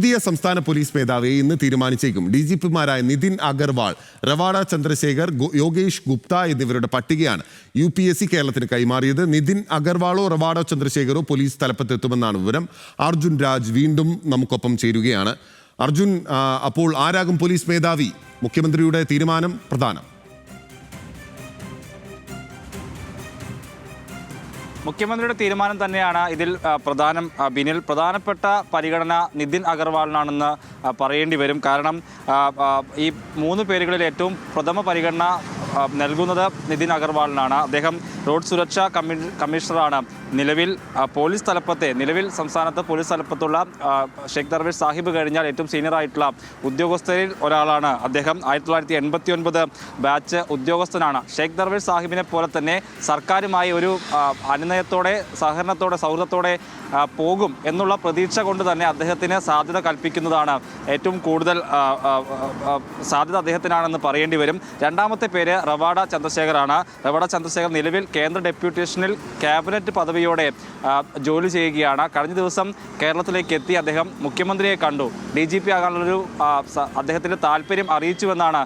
പുതിയ സംസ്ഥാന പോലീസ് മേധാവിയെ ഇന്ന് തീരുമാനിച്ചേക്കും. DGPമാരായ നിതിൻ അഗർവാൾ, റവാഡ ചന്ദ്രശേഖർ, യോഗേഷ് ഗുപ്ത എന്നിവരുടെ പട്ടികയാണ് UPSC കേരളത്തിന് കൈമാറിയത്. നിതിൻ അഗർവാളോ റവാഡ ചന്ദ്രശേഖരോ പോലീസ് തലപ്പത്തെത്തുമെന്നാണ് വിവരം. അർജുൻ രാജ് വീണ്ടും നമുക്കൊപ്പം ചേരുകയാണ്. അർജുൻ, അപ്പോൾ ആരാകും പോലീസ് മേധാവി? മുഖ്യമന്ത്രിയുടെ തീരുമാനം പ്രധാനം. മുഖ്യമന്ത്രിയുടെ തീരുമാനം തന്നെയാണ് ഇതിൽ പ്രധാനം. ബിനിൽ, പ്രധാനപ്പെട്ട പരിഗണന നിതിൻ അഗർവാളിനാണെന്ന് പറയേണ്ടി വരും. കാരണം ഈ 3 പേരുകളിൽ ഏറ്റവും പ്രഥമ പരിഗണന നൽകുന്നത് നിതിൻ അഗർവാളിനാണ്. അദ്ദേഹം റോഡ് സുരക്ഷാ കമ്മീഷണറാണ്. നിലവിൽ പോലീസ് തലപ്പത്തെ സംസ്ഥാനത്ത് പോലീസ് തലപ്പത്തുള്ള ഷെയ്ഖ് ദർവേഷ് സാഹിബ് കഴിഞ്ഞാൽ ഏറ്റവും സീനിയർ ആയിട്ടുള്ള ഉദ്യോഗസ്ഥരിൽ ഒരാളാണ് അദ്ദേഹം. 1989 ബാച്ച് ഉദ്യോഗസ്ഥനാണ്. ഷെയ്ഖ് ദർവേഷ് സാഹിബിനെ പോലെ തന്നെ സർക്കാരുമായി ഒരു അനുനയത്തോടെ, സഹകരണത്തോടെ, സൗഹൃദത്തോടെ പോകും എന്നുള്ള പ്രതീക്ഷ കൊണ്ട് തന്നെ അദ്ദേഹത്തിന് സാധ്യത കൽപ്പിക്കുന്നതാണ് ഏറ്റവും കൂടുതൽ സാധ്യത അദ്ദേഹത്തിനാണെന്ന് പറയേണ്ടി വരും. രണ്ടാമത്തെ പേര് റവാഡ ചന്ദ്രശേഖറാണ്. റവാഡ ചന്ദ്രശേഖർ നിലവിൽ കേന്ദ്ര ഡെപ്യൂട്ടേഷനിൽ ക്യാബിനറ്റ് പദവിയോടെ ജോലി ചെയ്യുകയാണ്. കഴിഞ്ഞ ദിവസം കേരളത്തിലേക്ക് എത്തി അദ്ദേഹം മുഖ്യമന്ത്രിയെ കണ്ടു. DGP ആകാനുള്ളൊരു അദ്ദേഹത്തിൻ്റെ താല്പര്യം അറിയിച്ചുവെന്നാണ്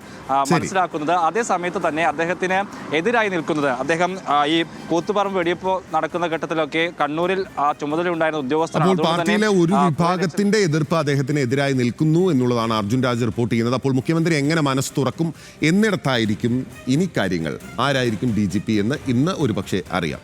മനസ്സിലാക്കുന്നത്. അതേ സമയത്ത് തന്നെ അദ്ദേഹത്തിന് എതിരായി നിൽക്കുന്നത്, അദ്ദേഹം ഈ കൂത്തുപറമ്പ് വെടിവെപ്പ് നടക്കുന്ന ഘട്ടത്തിലൊക്കെ കണ്ണൂരിൽ ചുമതലയുണ്ടായിരുന്ന ഉദ്യോഗസ്ഥനാണ്. പാർട്ടിയിലെ ഒരു വിഭാഗത്തിന്റെ എതിർപ്പ് അദ്ദേഹത്തിന് എതിരായി നിൽക്കുന്നു എന്നുള്ളതാണ് അർജുൻ രാജ് റിപ്പോർട്ട് ചെയ്യുന്നത്. അപ്പോൾ മുഖ്യമന്ത്രി എങ്ങനെ മനസ്സ് തുറക്കും എന്നിടത്തായിരിക്കും ഇനി കാര്യങ്ങൾ. ആരായിരിക്കും DGP എന്ന് ഇന്ന് ഒരു പക്ഷേ അറിയാം.